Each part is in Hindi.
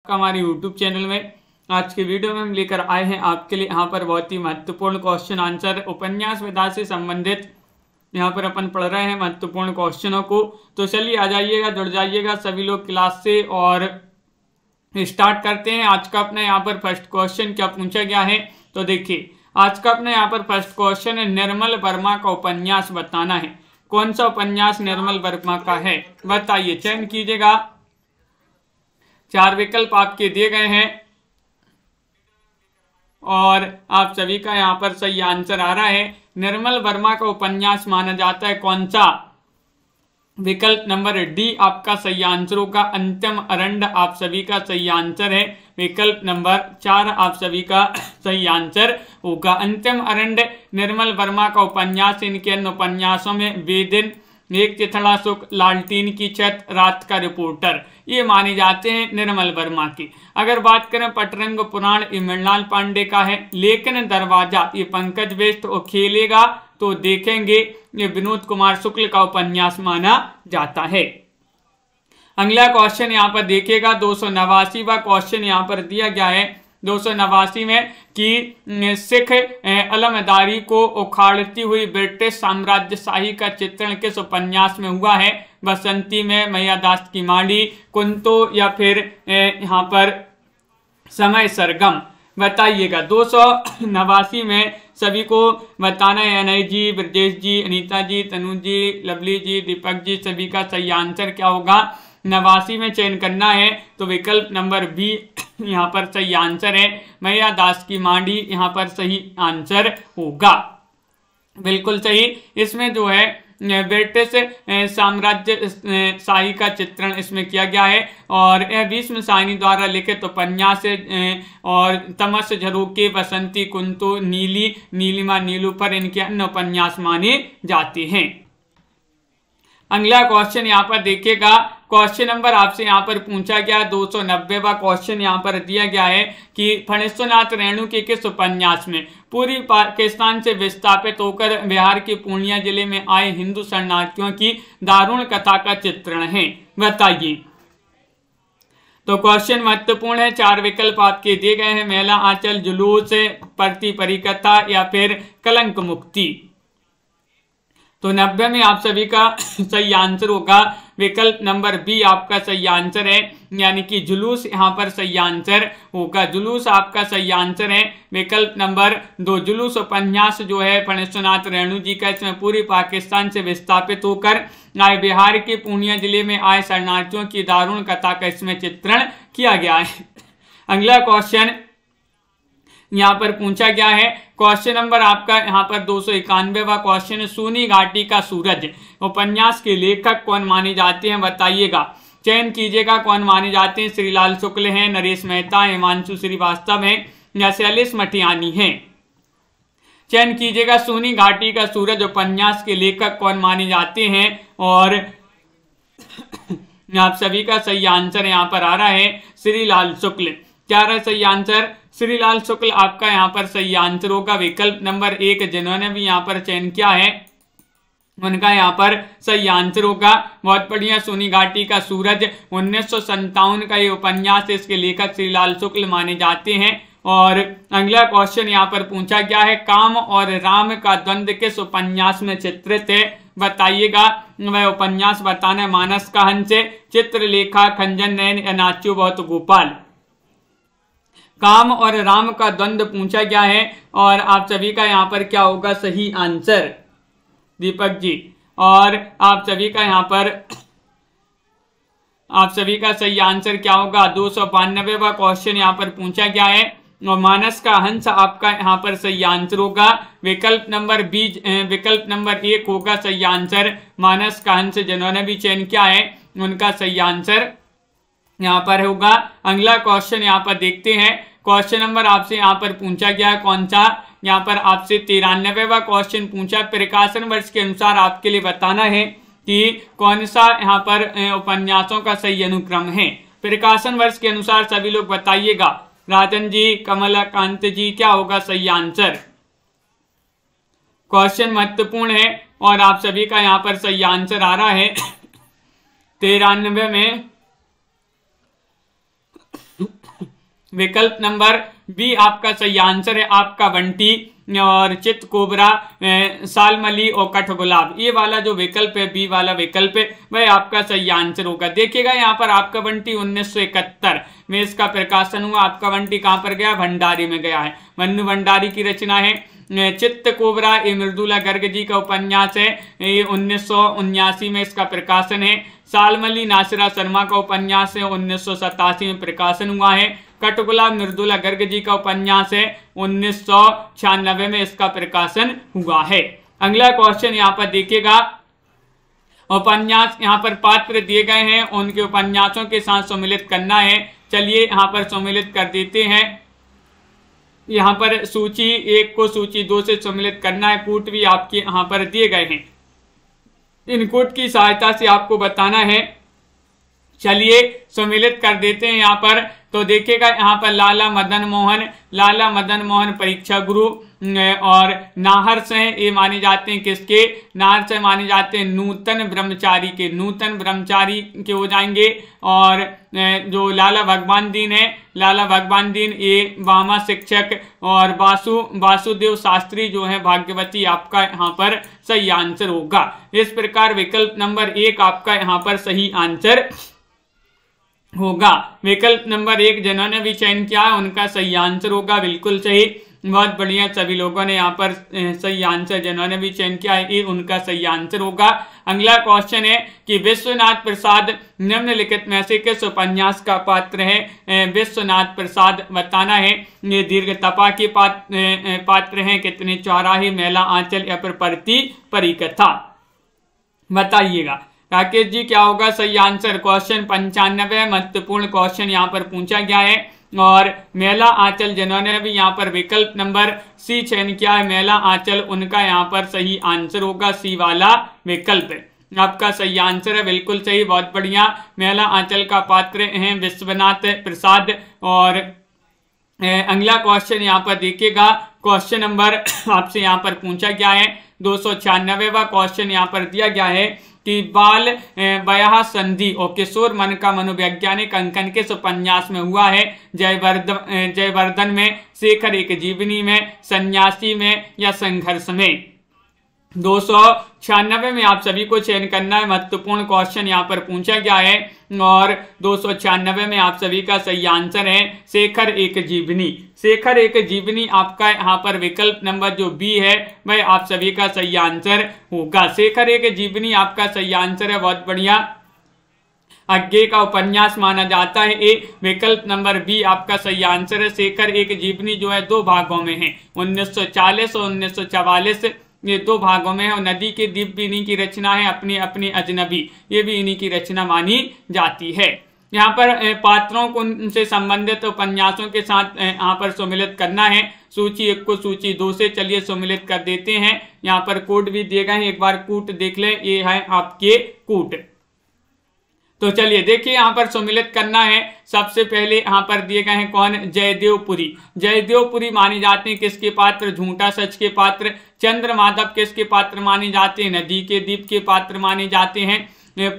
हमारे YouTube चैनल में आज के वीडियो में हम लेकर आए हैं आपके लिए यहाँ पर बहुत ही महत्वपूर्ण क्वेश्चन आंसर उपन्यास विधा से संबंधित यहाँ पर अपन पढ़ रहे हैं महत्वपूर्ण क्वेश्चनों को। तो चलिए आ जाइएगा, जुड़ जाइएगा सभी लोग क्लास से और स्टार्ट करते हैं। आज का अपना यहाँ पर फर्स्ट क्वेश्चन क्या पूछा गया है, तो देखिए आज का अपना यहाँ पर फर्स्ट क्वेश्चन है, निर्मल वर्मा का उपन्यास बताना है। कौन सा उपन्यास निर्मल वर्मा का है बताइए, चयन कीजिएगा। 4 विकल्प आपके दिए गए हैं और आप सभी का यहाँ पर सही आंसर आ रहा है। निर्मल वर्मा का उपन्यास माना जाता है कौन सा? विकल्प नंबर डी आपका सही आंसर होगा। अंतिम अरंड आप सभी का सही आंसर है। विकल्प नंबर 4 आप सभी का सही आंसर होगा। अंतिम अरंड निर्मल वर्मा का उपन्यास। इनके अन्य उपन्यासों में वेदिन, एक चिथड़ा सुख, लालटीन की छत, रात का रिपोर्टर, ये माने जाते हैं निर्मल वर्मा की। अगर बात करें पटरंग पुराण, ये मृणाल पांडे का है। लेकिन दरवाजा ये पंकज बेस्ट और खेलेगा तो देखेंगे ये विनोद कुमार शुक्ल का उपन्यास माना जाता है। अगला क्वेश्चन यहाँ पर देखिएगा 289वां क्वेश्चन यहाँ पर दिया गया है 289 में कि सिख अलमदारी को उखाड़ती हुई ब्रिटिश साम्राज्यशाही का चित्रण किस उपन्यास में हुआ है? बसंती में, मैयादास की माड़ी, कुंतो या फिर यहाँ पर समय सरगम, बताइएगा। 289 में सभी को बताना है। अनय जी, ब्रजेश जी, अनीता जी, तनु जी, लवली जी, दीपक जी, सभी का सही आंसर क्या होगा? 89 में चयन करना है तो विकल्प नंबर बी यहाँ पर सही आंसर है। मैयादास की माड़ी यहाँ पर सही आंसर होगा, बिल्कुल सही। इसमें जो है ब्रिटिश साम्राज्य शाही का चित्रण इसमें किया गया है और यह भीष्म साहनी द्वारा लिखित उपन्यास और तमस झरोके, बसंती, कुंतो, नीली, नीलिमा, नीलूफर इनके अन्य उपन्यास माने जाते हैं। अगला क्वेश्चन यहाँ पर देखिएगा। क्वेश्चन नंबर आपसे यहाँ पर पूछा गया 290वां क्वेश्चन यहाँ पर दिया गया है कि फणीश्वरनाथ रेणु के किस उपन्यास में पूर्वी पाकिस्तान से विस्थापित होकर बिहार के पूर्णिया जिले में आए हिंदू शरणार्थियों की दारुण कथा का चित्रण है, बताइए। तो क्वेश्चन महत्वपूर्ण है। 4 विकल्प आपके दिए गए हैं। मेला आंचल, जुलूस, परती परिकथा या फिर कलंक मुक्ति। तो 90 में आप सभी का सही आंसर होगा विकल्प नंबर बी आपका सही आंसर है, यानी कि जुलूस यहाँ पर सही आंसर होगा। जुलूस आपका सही आंसर है। विकल्प नंबर 2 जुलूस उपन्यास जो है फणीश्वरनाथ रेणु जी का, इसमें पूरी पाकिस्तान से विस्थापित होकर आए बिहार के पूर्णिया जिले में आए शरणार्थियों की दारुण कथा का इसमें चित्रण किया गया है। अगला क्वेश्चन यहाँ पर पूछा गया है। क्वेश्चन नंबर आपका यहाँ पर 291वां क्वेश्चन, सूनी घाटी का सूरज उपन्यास के लेखक कौन माने जाते हैं, बताइएगा। चयन कीजिएगा कौन माने जाते हैं। श्रीलाल शुक्ल हैं, नरेश मेहता, हिमांशु श्रीवास्तव हैं या शैलेश मटियानी हैं। चयन कीजिएगा। सूनी घाटी का सूरज उपन्यास के लेखक कौन माने जाते हैं और आप सभी का सही आंसर यहाँ पर आ रहा है श्रीलाल शुक्ल। क्या रहा सही आंसर? श्रीलाल शुक्ल आपका यहाँ पर सही आंसर होगा। विकल्प नंबर 1 जिन्होंने भी यहाँ पर चयन किया है उनका यहाँ पर सही आंसर होगा। बहुत बढ़िया। सूनी घाटी का सूरज 1957 का ये उपन्यास, इसके लेखक श्रीलाल शुक्ल माने जाते हैं। और अगला क्वेश्चन यहाँ पर पूछा गया है, काम और राम का द्वंद्व किस उपन्यास में चित्रित है, बताइएगा। वह उपन्यास बताना है। मानस का हंस, चित्रलेखा, खंजन नयन या नाच्यो बहुत गोपाल। काम और राम का द्वंद्व पूछा गया है और आप सभी का यहाँ पर क्या होगा सही आंसर, दीपक जी। और आप सभी का यहाँ पर सही आंसर क्या होगा? 292वां क्वेश्चन यहाँ पर पूछा गया है और मानस का हंस आपका यहाँ पर सही आंसर होगा। विकल्प नंबर 1 होगा सही आंसर। मानस का हंस जिन्होंने भी चयन किया है उनका सही आंसर यहाँ पर होगा। अगला क्वेश्चन यहाँ पर देखते हैं। क्वेश्चन नंबर आपसे यहाँ पर पूछा गया है कौन सा? यहाँ पर आपसे 93वां क्वेश्चन पूछा। प्रकाशन वर्ष के अनुसार आपके लिए बताना है कि कौन सा यहाँ पर उपन्यासों का सही अनुक्रम है। प्रकाशन वर्ष के अनुसार सभी लोग बताइएगा। राजन जी, कमलाकांत जी, क्या होगा सही आंसर? क्वेश्चन महत्वपूर्ण है और आप सभी का यहाँ पर सही आंसर आ रहा है 93 में विकल्प नंबर बी आपका सही आंसर है आपका बंटी और चित कोबरा, सालमली और कठगुलाब। ये वाला जो विकल्प है, बी वाला विकल्प है, वह आपका सही आंसर होगा। देखिएगा यहाँ पर आपका बंटी 1971 में इसका प्रकाशन हुआ। आपका बंटी कहाँ पर गया? भंडारी में गया है। मन्नू भंडारी की रचना है। चित्त कोबरा ये मृदुला गर्ग जी का उपन्यास है, ये 1979 में इसका प्रकाशन है। सालमली नासिरा शर्मा का उपन्यास है, 1987 में प्रकाशन हुआ है। कठगुलाब मृदुला गर्ग जी का उपन्यास है, 1996 में इसका प्रकाशन हुआ है। अगला क्वेश्चन यहाँ पर देखिएगा, उपन्यास यहाँ पर पात्र दिए गए हैं, उनके उपन्यासों के साथ सम्मिलित करना है। चलिए यहाँ पर सम्मिलित कर देते हैं। यहाँ पर सूची 1 को सूची 2 से सम्मिलित करना है। कूट भी आपके यहाँ पर दिए गए हैं, इन कूट की सहायता से आपको बताना है। चलिए सम्मिलित कर देते हैं यहाँ पर। तो देखिएगा यहाँ पर लाला मदन मोहन परीक्षा गुरु और नाहर से ये माने जाते हैं किसके? नाहर से माने जाते हैं नूतन ब्रह्मचारी के हो जाएंगे। और जो लाला भगवान दीन ये वामा शिक्षक और वासुदेव शास्त्री जो है भाग्यवती आपका यहाँ पर सही आंसर होगा। इस प्रकार विकल्प नंबर 1 आपका यहाँ पर सही आंसर होगा। विकल्प नंबर 1 जिन्होंने भी चयन किया है उनका सही आंसर होगा। बिल्कुल सही, बहुत बढ़िया। सभी लोगों ने यहाँ पर सही आंसर जिन्होंने भी चयन किया है ये उनका सही आंसर होगा। अगला क्वेश्चन है कि विश्वनाथ प्रसाद निम्नलिखित में से किस उपन्यास का पात्र है? विश्वनाथ प्रसाद बताना है। ये दीर्घ तपा के पात्र हैं, कितने चौराहे, मेला आंचल या फिर परती परिकथा, बताइएगा। राकेश जी क्या होगा सही आंसर? क्वेश्चन 95 महत्वपूर्ण क्वेश्चन यहाँ पर पूछा गया है। और मेला आंचल जिन्होंने भी यहाँ पर विकल्प नंबर सी चयन किया है, मेला आंचल, उनका यहाँ पर सही आंसर होगा सी वाला विकल्प आपका सही आंसर है। बिल्कुल सही, बहुत बढ़िया। मेला आंचल का पात्र हैं विश्वनाथ प्रसाद। और अगला क्वेश्चन यहाँ पर देखिएगा, क्वेश्चन नंबर आपसे यहाँ पर पूछा गया है 296वां क्वेश्चन यहाँ पर दिया गया है कि बाल ब्याह संधि और किशोर मन का मनोवैज्ञानिक अंकन किस उपन्यास में हुआ है? जयवर्धन में, शेखर एक जीवनी में, सन्यासी में या संघर्ष में? 296 में आप सभी को चयन करना है। महत्वपूर्ण क्वेश्चन यहाँ पर पूछा गया है और 296 में आप सभी का सही आंसर है शेखर एक जीवनी। शेखर एक जीवनी आपका यहाँ पर विकल्प नंबर जो बी है वह आप सभी का सही आंसर होगा। शेखर एक जीवनी आपका सही आंसर है, बहुत बढ़िया। आगे का उपन्यास माना जाता है ये विकल्प नंबर बी आपका सही आंसर है। शेखर एक जीवनी जो है 2 भागों में है, 1940 और 1944, ये 2 भागों में है। और नदी के द्वीप भी इन्हीं की रचना है, अपनी अपनी अजनबी, ये भी इन्हीं की रचना मानी जाती है। यहाँ पर पात्रों को उनसे संबंधित उपन्यासों के साथ यहाँ पर सम्मिलित करना है। सूची 1 को सूची 2 से चलिए सम्मिलित कर देते हैं। यहाँ पर कूट भी दिए गए हैं, एक बार कूट देख लें, ये है आपके कूट। तो चलिए देखिए यहाँ पर सम्मिलित करना है। सबसे पहले यहाँ पर दिए गए हैं कौन? जयदेवपुरी माने जाते हैं किसके पात्र? झूठा सच के पात्र। चंद्र माधव किसके पात्र माने जाते हैं? नदी के द्वीप के पात्र माने जाते हैं।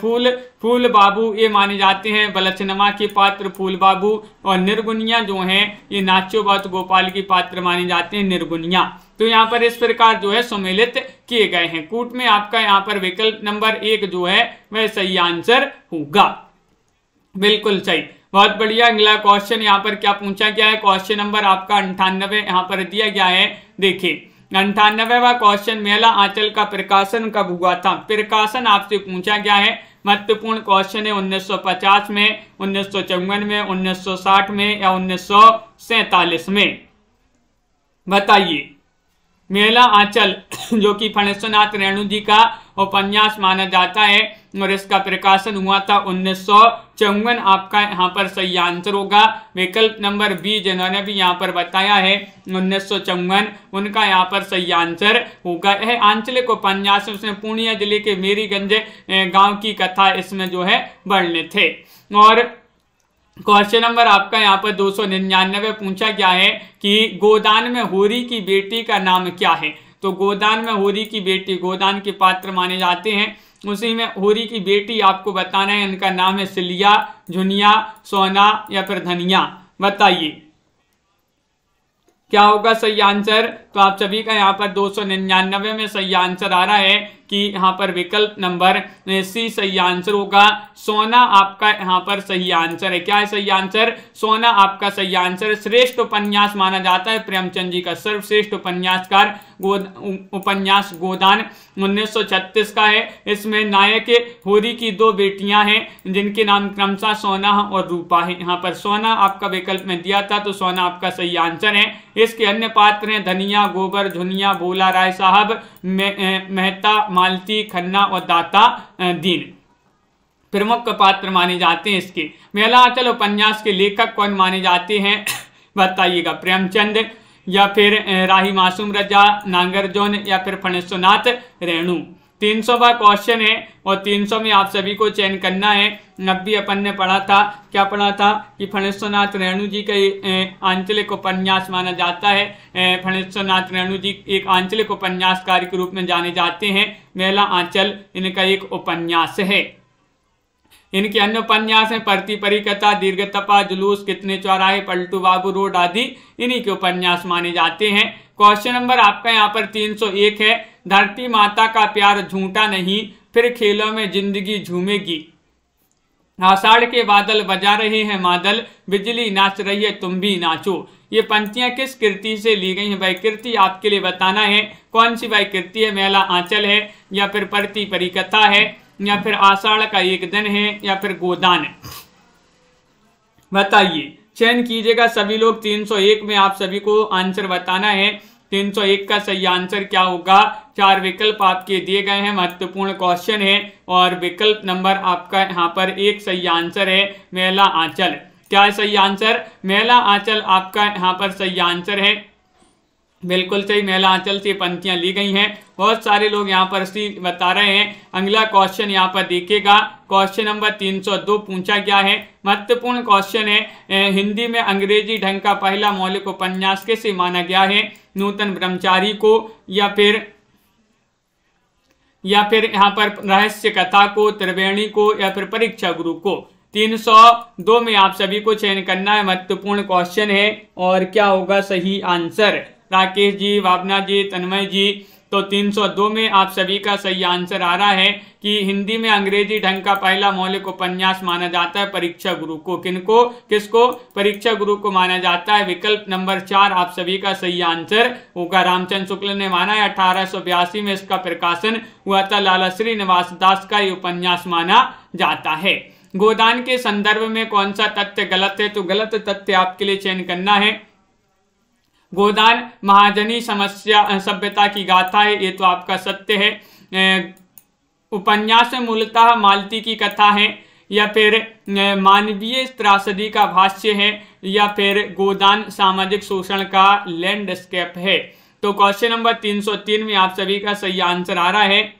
फूल बाबू ये माने जाते हैं बलचनमा के पात्र फूल बाबू। और निर्गुनिया जो हैं ये नाच्यो बात गोपाल के पात्र माने जाते हैं निर्गुनिया। तो यहाँ पर इस प्रकार जो है सम्मिलित किए गए हैं। कूट में आपका यहाँ पर विकल्प नंबर 1 जो है वह सही आंसर होगा। बिल्कुल सही, बहुत बढ़िया। अगला क्वेश्चन यहाँ पर क्या पूछा गया है? क्वेश्चन नंबर आपका 98 यहाँ पर दिया गया है। देखिए 98वां क्वेश्चन, मेला आंचल का प्रकाशन कब हुआ था? प्रकाशन आपसे पूछा गया है। महत्वपूर्ण क्वेश्चन है 1950 में, 1954 में, 1960 में या 1947 में, बताइए। मेला आंचल जो कि फणीश्वरनाथ रेणु जी का उपन्यास माना जाता है और इसका प्रकाशन हुआ था 1954, आपका यहाँ पर सही आंसर होगा। विकल्प नंबर बी जिन्होंने भी यहाँ पर बताया है 1954, उनका यहाँ पर सही आंसर होगा। यह आंचलिक उपन्यास उसमें पूर्णिया जिले के मेरीगंज गांव की कथा इसमें जो है वर्णित थे। और क्वेश्चन नंबर आपका यहाँ पर 299 पूछा गया है कि गोदान में होरी की बेटी का नाम क्या है? तो गोदान में होरी की बेटी, गोदान के पात्र माने जाते हैं उसी में होरी की बेटी आपको बताना है, इनका नाम है सिलिया, झुनिया, सोना या फिर धनिया। बताइए क्या होगा सही आंसर। तो आप सभी का यहाँ पर 299 में सही आंसर आ रहा है कि यहाँ पर विकल्प नंबर सी सही आंसर होगा। सोना आपका यहाँ पर सही आंसर है। क्या है सही आंसर? सोना आपका सही आंसर। श्रेष्ठ उपन्यास माना जाता है प्रेमचंद जी का, सर्वश्रेष्ठ उपन्यासकार उपन्यास गोदान 1936 का है। इसमें नायक होरी की 2 बेटियां हैं जिनके नाम क्रमशः सोना और रूपा है। यहाँ पर सोना आपका विकल्प में दिया था, तो सोना आपका सही आंसर है। इसके अन्य पात्र हैं धनिया, गोबर, झुनिया, भोला राय साहब, मेहता, मालती, खन्ना और दाता दीन प्रमुख पात्र माने जाते हैं इसके। मेला आंचल उपन्यास के लेखक कौन माने जाते हैं? बताइएगा। प्रेमचंद या फिर राही मासूम रजा, नागरजोन या फिर फणेश्वरनाथ रेणु। 300वां क्वेश्चन है और 300 में आप सभी को चयन करना है। अभी अपन ने पढ़ा था, क्या पढ़ा था कि फणेश्वरनाथ रेणु जी का आंचलिक उपन्यास माना जाता है। फणेश्वरनाथ रेणु जी एक आंचलिक उपन्यासकार के रूप में जाने जाते हैं। मेला आंचल इनका एक उपन्यास है। इनके अन्य उपन्यास हैं परती परिकथा, दीर्घतपा, जुलूस, कितने चौराहे, पलटू बाबू रोड आदि इन्हीं के उपन्यास माने जाते हैं। क्वेश्चन नंबर आपका यहाँ पर 301 है। धरती माता का प्यार झूठा नहीं, फिर खेलों में जिंदगी झूमेगी। आषाढ़ के बादल बजा रहे हैं मादल, बिजली नाच रही है तुम भी नाचो। ये पंक्तियां किस कृति से ली गई हैं भाई? कृति आपके लिए बताना है कौन सी भाई कृति है। मेला आंचल है या फिर परती परिकथा है या फिर आषाढ़ का एक दिन है या फिर गोदान है। बताइए, चयन कीजिएगा सभी लोग। 301 में आप सभी को आंसर बताना है। 301 का सही आंसर क्या होगा? 4 विकल्प आपके दिए गए हैं, महत्वपूर्ण क्वेश्चन है और विकल्प नंबर आपका यहाँ पर 1 सही आंसर है, मेला आंचल। क्या है सही आंसर? मेला आंचल आपका यहाँ पर सही आंसर है। बिल्कुल सही, मेला आंचल से पंक्तियां ली गई हैं। बहुत सारे लोग यहाँ पर सी बता रहे हैं। अगला क्वेश्चन यहाँ पर देखिएगा। क्वेश्चन नंबर 302 पूछा गया है, महत्वपूर्ण क्वेश्चन है। हिंदी में अंग्रेजी ढंग का पहला मौलिक उपन्यास किसे माना गया है? नूतन ब्रह्मचारी को या फिर यहाँ पर रहस्य कथा को, त्रिवेणी को या फिर परीक्षा गुरु को। 302 में आप सभी को चयन करना है, महत्वपूर्ण क्वेश्चन है। और क्या होगा सही आंसर? राकेश जी, भावना जी, तन्मय जी। तो 302 में आप सभी का सही आंसर आ रहा है कि हिंदी में अंग्रेजी ढंग का पहला मौलिक उपन्यास माना जाता है परीक्षा गुरु को। किनको? किसको? परीक्षा गुरु को माना जाता है। विकल्प नंबर 4 आप सभी का सही आंसर होगा। रामचंद्र शुक्ल ने माना है। 1882 में इसका प्रकाशन हुआ था। लाला श्रीनिवास दास का ये उपन्यास माना जाता है। गोदान के संदर्भ में कौन सा तथ्य गलत है? तो गलत तथ्य आपके लिए चयन करना है। गोदान महाजनी समस्या सभ्यता की गाथा है, ये तो आपका सत्य है। उपन्यास में मूलतः मालती की कथा है या फिर मानवीय त्रासदी का भाष्य है या फिर गोदान सामाजिक शोषण का लैंडस्केप है। तो क्वेश्चन नंबर 303 में आप सभी का सही आंसर आ रहा है।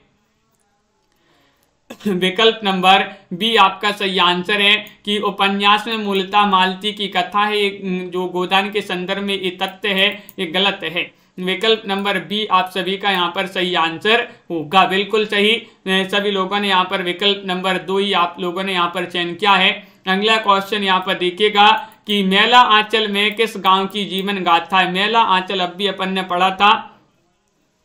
विकल्प नंबर बी आपका सही आंसर है कि उपन्यास में मूलतः मालती की कथा है, जो गोदान के संदर्भ में ये तथ्य है, ये गलत है। विकल्प नंबर बी आप सभी का यहाँ पर सही आंसर होगा। बिल्कुल सही, सभी लोगों ने यहाँ पर विकल्प नंबर 2 ही आप लोगों ने यहाँ पर चयन किया है। अगला क्वेश्चन यहाँ पर देखिएगा कि मेला आंचल में किस गांव की जीवन गाथा है? मेला आंचल अब भी अपन ने पढ़ा था।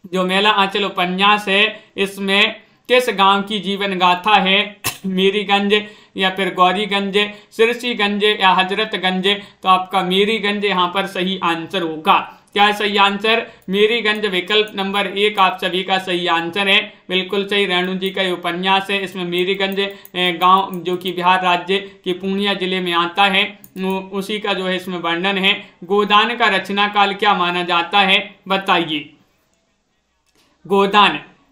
जो मेला आंचल उपन्यास है इसमें किस गांव की जीवन गाथा है? मीरीगंज या फिर गौरीगंज, सिरसीगंज या हजरतगंज। तो आपका मीरीगंज यहाँ पर सही आंसर होगा। क्या है सही आंसर? मीरीगंज विकल्प नंबर 1 आप सभी का सही आंसर है। बिल्कुल सही, रेणु जी का ये उपन्यास है। इसमें मीरीगंज गांव जो कि बिहार राज्य के पूर्णिया जिले में आता है, उसी का जो है इसमें वर्णन है। गोदान का रचना काल क्या माना जाता है? बताइए।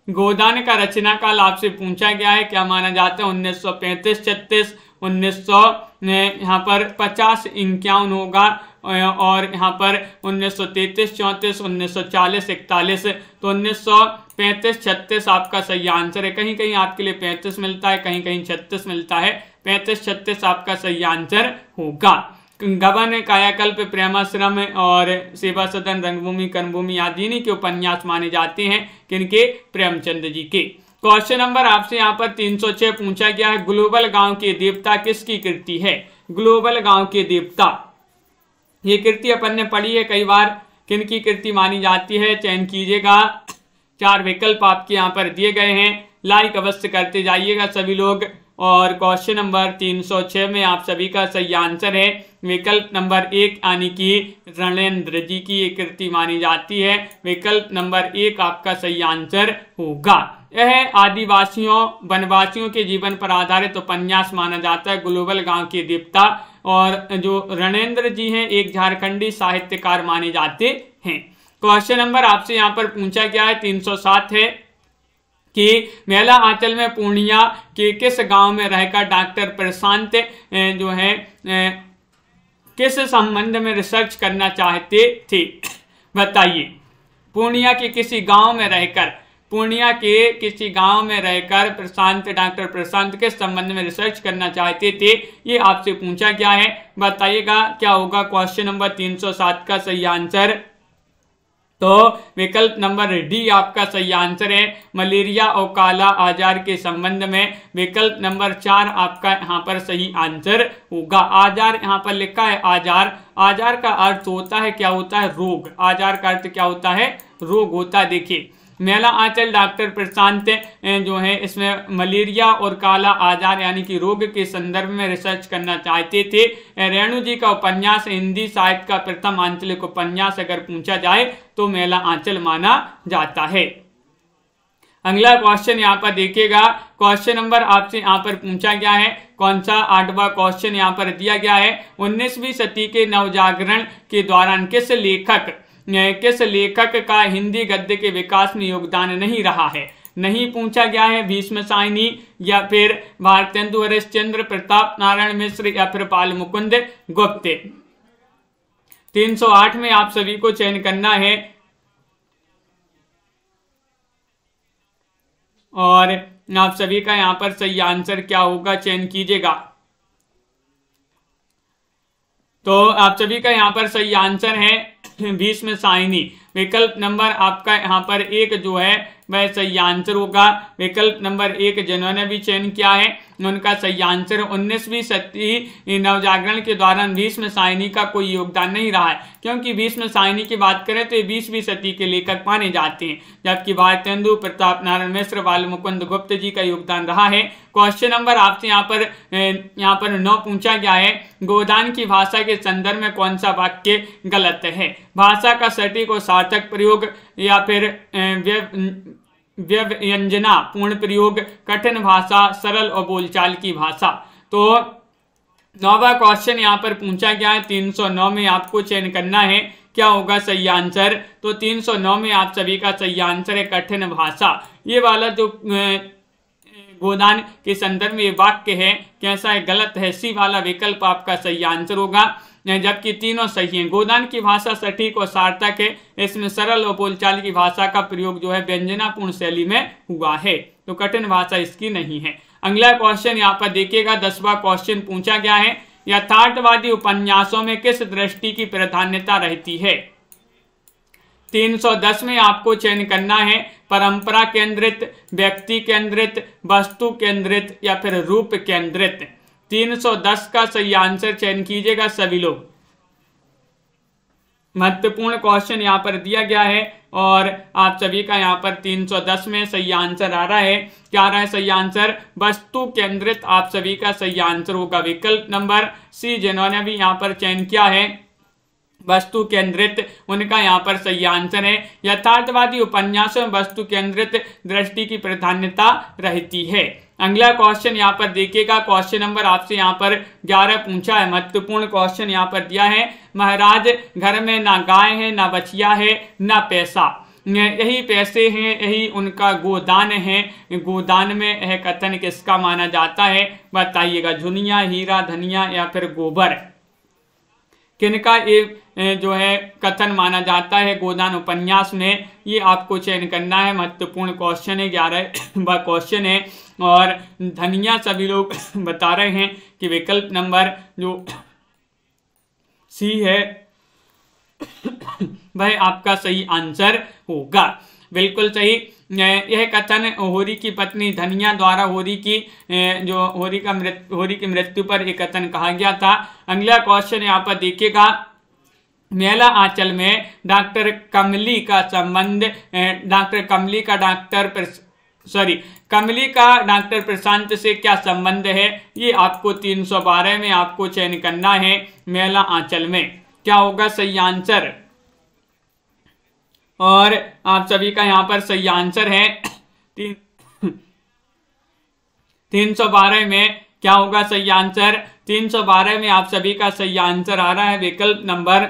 गोदान का रचना काल आपसे पूछा गया है, क्या माना जाता है? 1935-36, 1900 यहाँ पर 50-51 होगा और यहाँ पर 1933-34, 1940-41। तो 1935-36 आपका सही आंसर है। कहीं कहीं आपके लिए 35 मिलता है, कहीं कहीं 36 मिलता है। 35-36 आपका सही आंसर होगा। गबन, कायाकल्प, प्रेमाश्रम और सेवा सदन, रंगभूमि, कर्मभूमि आदि इन्हीं के उपन्यास माने जाते हैं। किनके? प्रेमचंद जी के। क्वेश्चन नंबर आपसे यहाँ पर 306 पूछा गया है, ग्लोबल गांव के देवता किसकी कृति है? ग्लोबल गांव के देवता, ये कृति अपन ने पढ़ी है कई बार, किनकी कृति मानी जाती है? चयन कीजिएगा। 4 विकल्प आपके यहाँ पर दिए गए हैं, लाइक अवश्य करते जाइएगा सभी लोग। और क्वेश्चन नंबर 306 में आप सभी का सही आंसर है विकल्प नंबर 1 यानी कि रणेंद्र जी की ये कृति मानी जाती है। विकल्प नंबर 1 आपका सही आंसर होगा। यह आदिवासियों वनवासियों के जीवन पर आधारित उपन्यास माना जाता है, ग्लोबल गांव के देवता। और जो रणेंद्र जी हैं एक झारखंडी साहित्यकार माने जाते हैं। क्वेश्चन नंबर आपसे यहाँ पर पूछा गया है 307 है कि मेला आंचल में पूर्णिया के किस गांव में रहकर डॉक्टर प्रशांत जो है किस संबंध में रिसर्च करना चाहते थे? बताइए। पूर्णिया के किसी गांव में रहकर, पूर्णिया के किसी गांव में रहकर डॉक्टर प्रशांत किस संबंध में रिसर्च करना चाहते थे, ये आपसे पूछा गया है। बताइएगा क्या होगा क्वेश्चन नंबर 307 का सही आंसर? तो विकल्प नंबर डी आपका सही आंसर है, मलेरिया और काला आजार के संबंध में। विकल्प नंबर 4 आपका यहाँ पर सही आंसर होगा। आजार यहाँ पर लिखा है आजार, आजार का अर्थ होता है क्या होता है? रोग। आजार का अर्थ क्या होता है? रोग होता है। देखिए मेला आंचल डॉक्टर प्रशांत जो है इसमें मलेरिया और काला आजार यानी कि रोग के संदर्भ में रिसर्च करना चाहते थे। रेणु जी का उपन्यास हिंदी साहित्य का प्रथम आंचलिक उपन्यास अगर पूछा जाए तो मेला आंचल माना जाता है। अगला क्वेश्चन यहाँ पर देखिएगा, क्वेश्चन नंबर आपसे यहाँ पर पूछा गया है, कौन सा 8वां क्वेश्चन यहाँ पर दिया गया है, 19वीं सदी के नवजागरण के दौरान किस लेखक का हिंदी गद्य के विकास में योगदान नहीं रहा है? नहीं पूछा गया है भीष्म साइनी या फिर भारतेंदु हरिश्चंद्र, प्रताप नारायण मिश्र या फिर बाल मुकुंद गुप्त। 308 में आप सभी को चयन करना है और आप सभी का यहाँ पर सही आंसर क्या होगा चयन कीजिएगा। तो आप सभी का यहाँ पर सही आंसर है भीष्म साइनी। विकल्प नंबर आपका यहाँ पर 1 जो है वह सही आंसर होगा। विकल्प नंबर 1 जिन्होंने भी चयन किया है उनका सही आंसर 19वीं सदी नवजागरण के दौरान भीष्म साइनी का कोई योगदान नहीं रहा है, क्योंकि भीष्म साइनी की बात करें तो ये 20वीं सदी के लेखक माने जाते हैं, जबकि भारतेंदु, प्रताप नारायण मिश्र, बाल मुकुंद गुप्त जी का योगदान रहा है। क्वेश्चन नंबर आपसे यहाँ पर 9 पूछा गया है, गोदान की भाषा के संदर्भ में कौन सा वाक्य गलत है? भाषा का सटीक और सार्थक प्रयोग या फिर व्यंजना पूर्ण प्रयोग, कठिन भाषा, सरल और बोलचाल की भाषा। तो 9वां क्वेश्चन यहाँ पर पूछा गया है 309 में आपको चयन करना है क्या होगा सही आंसर। तो 309 में आप सभी का सही आंसर है कठिन भाषा। ये वाला जो गोदान के संदर्भ में ये वाक्य है कैसा है? गलत है। सी वाला विकल्प आपका सही आंसर होगा, जबकि तीनों सही हैं। गोदान की भाषा सटीक और सार्थक है, इसमें सरल और बोलचाल की भाषा का प्रयोग जो है व्यंजनापूर्ण शैली में हुआ है, तो कठिन भाषा इसकी नहीं है। अगला क्वेश्चन यहाँ पर देखिएगा, 10वां क्वेश्चन पूछा गया है, यथार्थवादी उपन्यासों में किस दृष्टि की प्राधान्यता रहती है? 310 में आपको चयन करना है, परंपरा केंद्रित, व्यक्ति केंद्रित, वस्तु केंद्रित या फिर रूप केंद्रित। 310 का सही आंसर चयन कीजिएगा सभी लोग। महत्वपूर्ण क्वेश्चन यहाँ पर दिया गया है और आप सभी का यहाँ पर 310 में सही आंसर आ रहा है। क्या आ रहा है सही आंसर? वस्तु केंद्रित आप सभी का सही आंसर होगा। विकल्प नंबर सी जिन्होंने भी यहाँ पर चयन किया है वस्तु केंद्रित, उनका यहाँ पर सही आंसर है। यथार्थवादी उपन्यासों में वस्तु केंद्रित दृष्टि की प्राधान्यता रहती है। अगला क्वेश्चन यहाँ पर देखिएगा, क्वेश्चन नंबर आपसे यहाँ पर 11 पूछा है। महत्वपूर्ण क्वेश्चन यहाँ पर दिया है, महाराज घर में ना गाय है, ना बछिया है, ना पैसा, यही पैसे हैं, यही उनका गोदान है। गोदान में यह कथन किसका माना जाता है? बताइएगा। झुनिया, हीरा, धनिया या फिर गोबर, किनका ये जो है कथन माना जाता है गोदान उपन्यास में? ये आपको चयन करना है। महत्वपूर्ण क्वेश्चन है, 11वां क्वेश्चन है। और धनिया सभी लोग बता रहे हैं कि विकल्प नंबर जो सी है वह आपका सही आंसर होगा। बिल्कुल सही। यह कथन होरी की पत्नी धनिया द्वारा होरी की मृत्यु पर एक कथन कहा गया था। अगला क्वेश्चन यहाँ पर देखिएगा, मेला आंचल में डॉक्टर कमली का संबंध कमली का डॉक्टर प्रशांत से क्या संबंध है? ये आपको 312 में आपको चयन करना है। मेला आंचल में क्या होगा सही आंसर? और आप सभी का यहाँ पर सही आंसर है 312 में क्या होगा सही आंसर? 312 में आप सभी का सही आंसर आ रहा है विकल्प नंबर,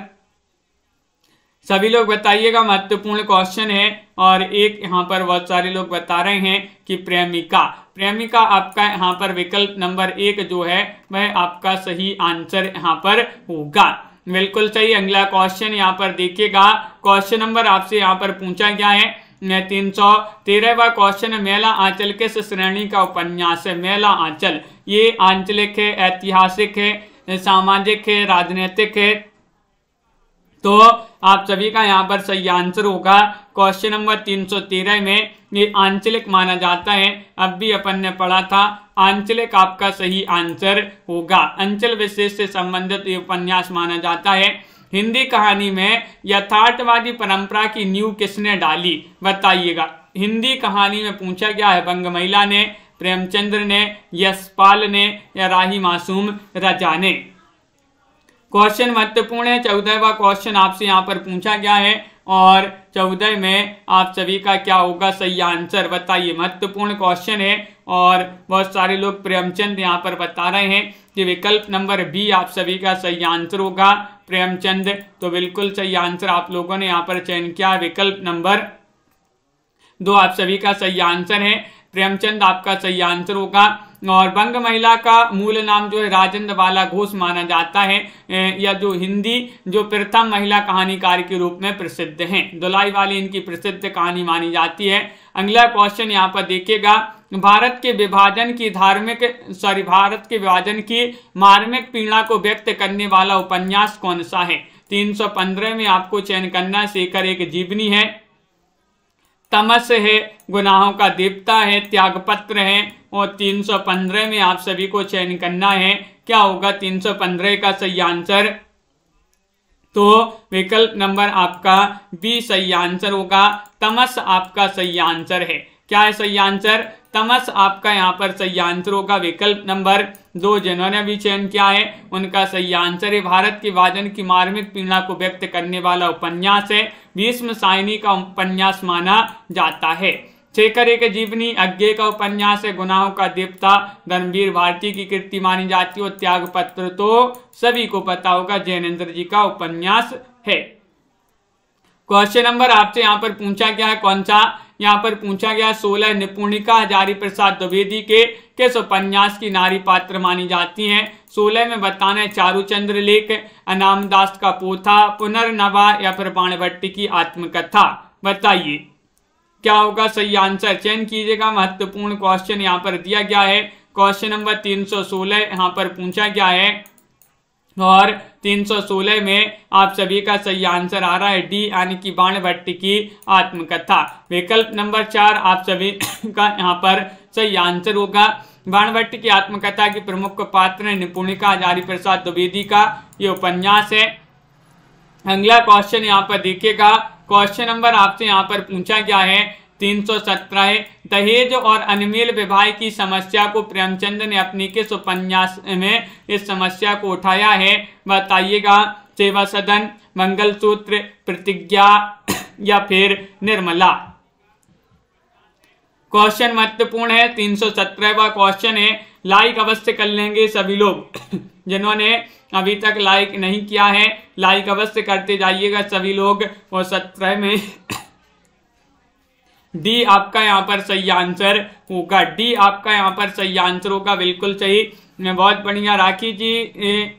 सभी लोग बताइएगा, महत्वपूर्ण क्वेश्चन है। और एक यहाँ पर बहुत सारे लोग बता रहे हैं कि प्रेमिका आपका यहाँ पर विकल्प नंबर 1 जो है वह आपका सही आंसर यहाँ पर होगा। बिल्कुल सही। अगला क्वेश्चन यहाँ पर देखिएगा, क्वेश्चन नंबर आपसे यहाँ पर पूछा गया है 313वां क्वेश्चन, मेला आंचल किस श्रेणी का उपन्यास है? मेला आंचल ये आंचलिक है, ऐतिहासिक है, सामाजिक है, राजनीतिक है। तो आप सभी का यहाँ पर सही आंसर होगा क्वेश्चन नंबर 313 में ये आंचलिक माना जाता है। अब भी अपन ने पढ़ा था, आंचलिक आपका सही आंसर होगा। अंचल विशेष से संबंधित ये उपन्यास माना जाता है। हिंदी कहानी में यथार्थवादी परंपरा की नींव किसने डाली? बताइएगा। हिंदी कहानी में पूछा गया है, बंग महिला ने, प्रेमचंद्र ने, यशपाल ने या राही मासूम रजा ने? क्वेश्चन महत्वपूर्ण है। 14वां क्वेश्चन आपसे यहाँ पर पूछा गया है और 14 में आप सभी का क्या होगा सही आंसर? बताइए, महत्वपूर्ण क्वेश्चन है और बहुत सारे लोग प्रेमचंद यहाँ पर बता रहे हैं कि विकल्प नंबर बी आप सभी का सही आंसर होगा, प्रेमचंद। तो बिल्कुल सही आंसर आप लोगों ने यहाँ पर चयन किया, विकल्प नंबर 2 आप सभी का सही आंसर है, प्रेमचंद आपका सही आंसर होगा। और बंग महिला का मूल नाम जो है राजेंद्र बाला घोष माना जाता है, या जो हिंदी जो प्रथम महिला कहानीकार के रूप में प्रसिद्ध हैं। दुलाई वाली इनकी प्रसिद्ध कहानी मानी जाती है। अगला क्वेश्चन यहाँ पर देखिएगा, भारत के विभाजन की मार्मिक पीड़ा को व्यक्त करने वाला उपन्यास कौन सा है? 315 में आपको चयन करना, शेखर एक जीवनी है, तमस है, गुनाहों का देवता है, त्यागपत्र है। और 315 में आप सभी को चयन करना है, क्या होगा 315 का सही आंसर? तो विकल्प नंबर आपका बी सही आंसर होगा, तमस आपका सही आंसर है। क्या है सही आंसर? तमस आपका यहाँ पर सही आंसर होगा, विकल्प नंबर 2। जिन्होंने भी चयन किया है उनका सही आंसर है। भारत के विभाजन की मार्मिक पीड़ा को व्यक्त करने वाला उपन्यास है, भीष्म साइनी का उपन्यास माना जाता है। शेखर एक जीवनी अज्ञे का उपन्यास है, गुनाहों का देवता धर्मवीर भारती की कृति मानी जाती है। और त्यागपत्र तो सभी को पता होगा, जैनेन्द्र जी का उपन्यास है। क्वेश्चन नंबर आपसे यहाँ पर पूछा गया है कौन सा? यहाँ पर पूछा गया 16 निपुणिका हजारी प्रसाद द्विवेदी के किस उपन्यास की नारी पात्र मानी जाती हैं? 16 में बताना है चारूचंद्र लेख, अनामदास का पोथा, पुनर्नवा या फिर बाणभट्ट की आत्मकथा। बताइए क्या होगा सही आंसर? चयन कीजिएगा। महत्वपूर्ण क्वेश्चन यहाँ पर दिया गया है, क्वेश्चन नंबर 316 यहाँ पर पूछा गया है और 316 में आप सभी का सही आंसर आ रहा है डी, यानी कि बाणभट्ट की आत्मकथा। विकल्प नंबर 4 आप सभी का यहाँ पर सही आंसर होगा। बाणभट्ट की आत्मकथा की प्रमुख पात्र है निपुणिका हजारी प्रसाद द्विवेदी का ये उपन्यास है। अगला क्वेश्चन यहाँ पर देखिएगा, क्वेश्चन नंबर आपसे यहाँ पर पूछा गया है 317, दहेज और अनमेल विवाह की समस्या को प्रेमचंद ने अपनी किस उपन्यास में इस समस्या को उठाया है? बताइएगा। सेवा सदन, मंगलसूत्र, प्रतिज्ञा या फिर निर्मला? क्वेश्चन महत्वपूर्ण है, 317वां क्वेश्चन है। लाइक अवश्य कर लेंगे सभी लोग जिन्होंने अभी तक लाइक नहीं किया है, लाइक अवश्य करते जाइएगा सभी लोग। और 17 में डी आपका यहाँ पर सही आंसर होगा, डी आपका यहाँ पर सही आंसर होगा, बिल्कुल सही। बहुत बढ़िया राखी जी,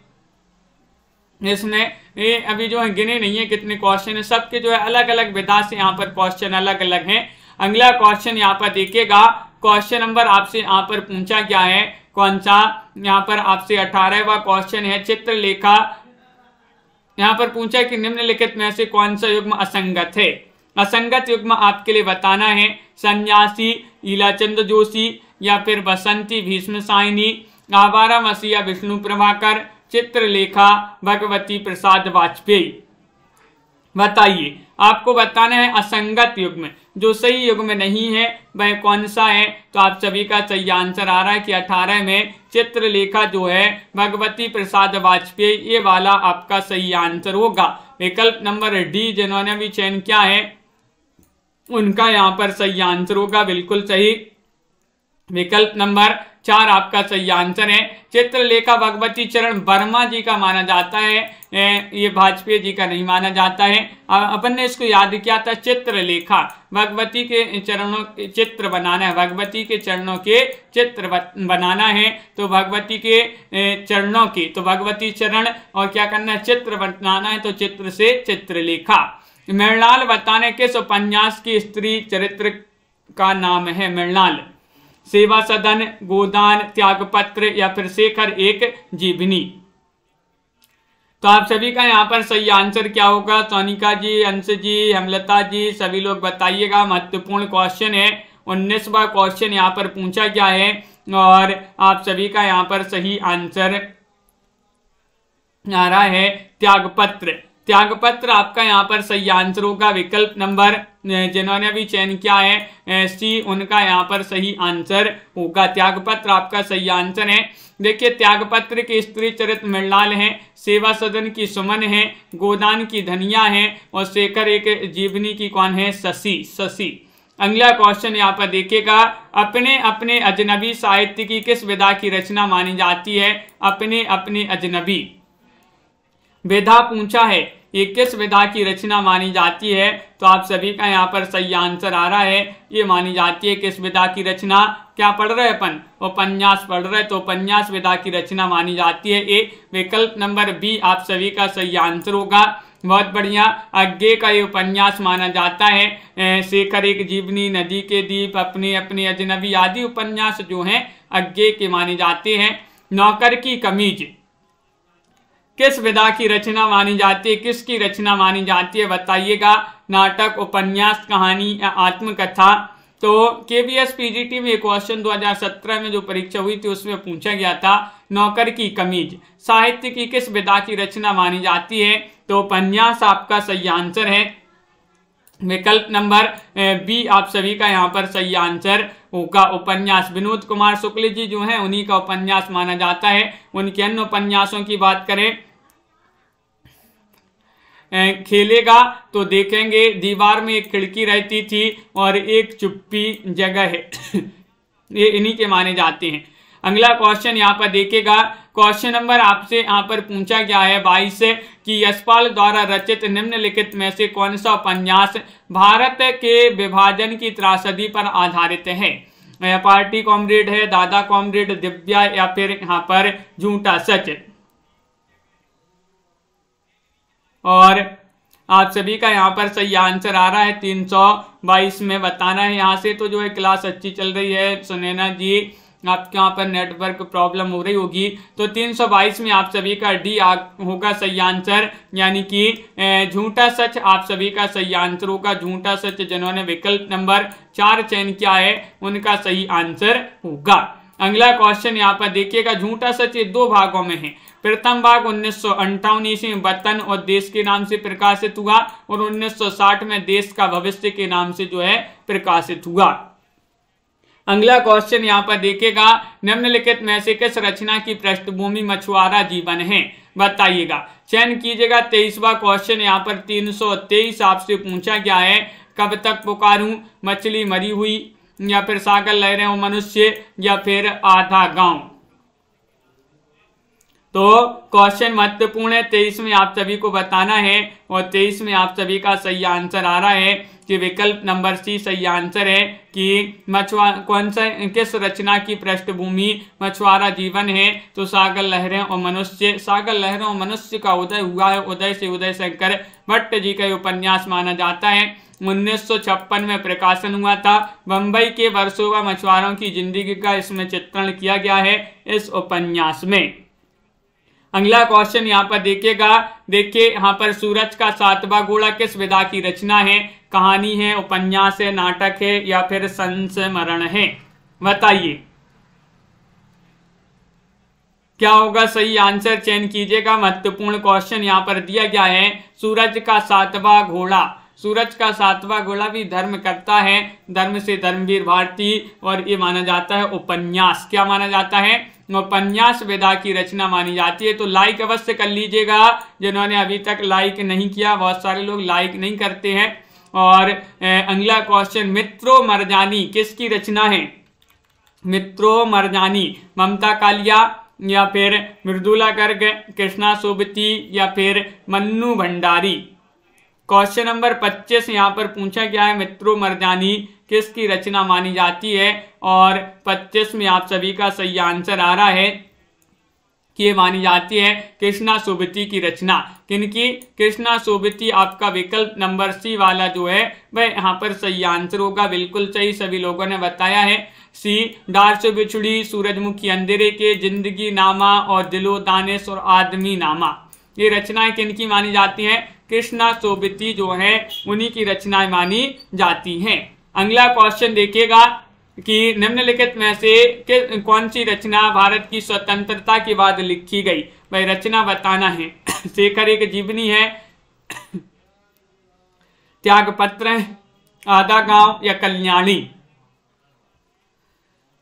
इसमें अभी जो है गिने नहीं है कितने क्वेश्चन है, सबके जो है अलग अलग विधा से यहाँ पर क्वेश्चन अलग अलग हैं। अगला क्वेश्चन यहाँ पर देखिएगा, क्वेश्चन नंबर आपसे यहाँ पर पूछा गया है कौन सा? यहाँ पर आपसे 18वां क्वेश्चन है, चित्रलेखा। यहाँ पर पूछा कि निम्नलिखित में से कौन सा युग्म असंगत है? असंगत युग्म आपके लिए बताना है सन्यासी ईलाचंद जोशी या फिर बसंती भीष्म साइनी, आवारा मसीहा विष्णु प्रभाकर, चित्रलेखा भगवती प्रसाद वाजपेयी। बताइए, आपको बताना है असंगत युग्म, जो सही युग्म नहीं है वह कौन सा है। तो आप सभी का सही आंसर आ रहा है कि 18 में चित्रलेखा जो है भगवती प्रसाद वाजपेयी, ये वाला आपका सही आंसर होगा। विकल्प नंबर डी जिन्होंने भी चयन किया है उनका यहाँ पर सही आंसर होगा, बिल्कुल सही। विकल्प नंबर 4 आपका सही आंसर है। चित्रलेखा भगवती चरण वर्मा जी का माना जाता है, ये वाजपेयी जी का नहीं माना जाता है। अपन ने इसको याद किया था, चित्रलेखा भगवती के चरणों के चित्र बनाना है, भगवती के चरणों के चित्र बनाना है। तो भगवती के चरणों की, तो भगवती चरण और क्या करना है, चित्र बनाना है, तो चित्र से चित्रलेखा। मृणाल बताने किस उपन्यास की स्त्री चरित्र का नाम है मृणाल। सेवा सदन, गोदान, त्यागपत्र या फिर शेखर एक जीवनी। तो आप सभी का यहाँ पर सही आंसर क्या होगा, सोनिका जी, अंश जी, हेमलता जी, सभी लोग बताइएगा। महत्वपूर्ण क्वेश्चन है, 19वां क्वेश्चन यहाँ पर पूछा गया है और आप सभी का यहाँ पर सही आंसर आ रहा है त्यागपत्र। त्यागपत्र आपका यहाँ पर सही आंसर होगा। विकल्प नंबर जिन्होंने भी चयन किया है सी, उनका यहाँ पर सही आंसर होगा। त्यागपत्र आपका सही आंसर है। देखिए, त्यागपत्र की स्त्री चरित्र मृणाल है, सेवा सदन की सुमन है, गोदान की धनिया है और शेखर एक जीवनी की कौन है, शशि। अगला क्वेश्चन यहाँ पर देखिएगा, अपने अपने अजनबी साहित्य की किस विधा की रचना मानी जाती है। अपने अपने अजनबी विधा पूछा है, ये किस विधा की रचना मानी जाती है। तो आप सभी का यहाँ पर सही आंसर आ रहा है, ये मानी जाती है किस विधा की रचना। क्या पढ़ रहे हैं अपन, उपन्यास पढ़ रहे, तो उपन्यास विधा की रचना मानी जाती है। ए विकल्प नंबर बी आप सभी का सही आंसर होगा। बहुत बढ़िया। अज्ञे का ये उपन्यास माना जाता है। शेखर एक जीवनी, नदी के दीप, अपने अपने अजनबी आदि उपन्यास जो हैं अज्ञे के माने जाते हैं। नौकर की कमीज किस विधा की रचना मानी जाती है, किसकी रचना मानी जाती है, बताइएगा। नाटक, उपन्यास, कहानी या आत्मकथा। तो केवीएस पीजीटी में क्वेश्चन 2017 में जो परीक्षा हुई थी उसमें पूछा गया था, नौकर की कमीज साहित्य की किस विधा की रचना मानी जाती है। तो उपन्यास आपका सही आंसर है। विकल्प नंबर बी आप सभी का यहाँ पर सही आंसर होगा, उपन्यास। विनोद कुमार शुक्ल जी जो हैं उन्हीं का उपन्यास माना जाता है। उनके अन्य उपन्यासों की बात करें, खेलेगा तो देखेंगे, दीवार में एक खिड़की रहती थी और एक चुप्पी जगह है ये इन्हीं के माने जाते हैं। अगला क्वेश्चन यहाँ पर देखेगा, क्वेश्चन नंबर आपसे यहाँ पर पूछा गया है 22 कि यशपाल द्वारा रचित निम्नलिखित में से कौन सा उपन्यास भारत के विभाजन की त्रासदी पर आधारित है। पार्टी कॉमरेड है, दादा कॉमरेड, दिव्या या फिर यहाँ पर झूठा सच। और आप सभी का यहाँ पर सही आंसर आ रहा है 322 में बताना है। यहाँ से तो जो है क्लास अच्छी चल रही है। सुनैना जी, आपके यहाँ पर नेटवर्क प्रॉब्लम हो रही होगी। तो 322 में आप सभी का डी होगा सही आंसर, यानी कि झूठा सच आप सभी का सही आंसर होगा। झूठा सच जिन्होंने विकल्प नंबर 4 चयन किया है उनका सही आंसर होगा। अगला क्वेश्चन यहाँ पर देखिएगा, झूठा सच ये 2 भागों में है। प्रथम भाग 1958 ईस्वी में वतन और देश के नाम से प्रकाशित हुआ और 1960 में देश का भविष्य के नाम से जो है प्रकाशित हुआ। अगला क्वेश्चन यहाँ पर देखिएगा, निम्नलिखित में से किस रचना की पृष्ठभूमि मछुआरा जीवन है, बताइएगा। चयन कीजिएगा। 23वां क्वेश्चन यहाँ पर 323 आपसे पूछा गया है, कब तक पुकारूं, मछली मरी हुई या फिर सागर लहरें और मनुष्य या फिर आधा गांव। तो क्वेश्चन महत्वपूर्ण है। 23 में आप सभी को बताना है और 23 में आप सभी का सही आंसर आ रहा है कि विकल्प नंबर सी सही आंसर है कि कौन सा किस रचना की पृष्ठभूमि मछुआरा जीवन है। तो सागर लहरें और मनुष्य। सागर लहरों और मनुष्य का उदय हुआ है, उदय से उदय शंकर भट्ट जी का उपन्यास माना जाता है। 1956 में प्रकाशन हुआ था। बंबई के वर्सोवा मछुआरों की जिंदगी का इसमें चित्रण किया गया है इस उपन्यास में। अगला क्वेश्चन यहाँ पर देखिएगा, देखिए यहाँ पर सूरज का सातवां घोड़ा किस विधा की रचना है? कहानी है, उपन्यास है, नाटक है या फिर संस्मरण है? बताइए क्या होगा सही आंसर, चयन कीजिएगा। महत्वपूर्ण क्वेश्चन यहाँ पर दिया गया है। सूरज का सातवां घोड़ा, सूरज का सातवां घोड़ा भी धर्म करता है, धर्म से धर्मवीर भारती, और ये माना जाता है उपन्यास। क्या माना जाता है? उपन्यास विधा की रचना मानी जाती है। तो लाइक अवश्य कर लीजिएगा, जिन्होंने अभी तक लाइक नहीं किया, बहुत सारे लोग लाइक नहीं करते हैं। और अगला क्वेश्चन, मित्रों मरजानी किसकी रचना है? मित्रों मरजानी ममता कालिया या फिर मृदुला गर्ग, कृष्णा सोबती या फिर मन्नू भंडारी? क्वेश्चन नंबर 25 यहाँ पर पूछा गया है, मित्रों मरजानी किसकी रचना मानी जाती है? और 25 में आप सभी का सही आंसर आ रहा है कि ये मानी जाती है कृष्णा सोबती की रचना। किनकी? कृष्णा सोबती। आपका विकल्प नंबर सी वाला जो है वह यहाँ पर सही आंसर होगा। बिल्कुल सही सभी लोगों ने बताया है। सी, डार से बिछुड़ी, सूरजमुखी अंधेरे के, जिंदगी नामा और दिलो दानिश और आदमी नामा, ये रचनाएं किनकी मानी जाती हैं? कृष्णा सोबती जो है उन्हीं की रचनाएं मानी जाती हैं। अगला क्वेश्चन देखिएगा कि निम्नलिखित में से कौन सी रचना भारत की स्वतंत्रता के बाद लिखी गई? भाई रचना बताना है। शेखर एक जीवनी है, त्यागपत्र, आधा गांव या कल्याणी?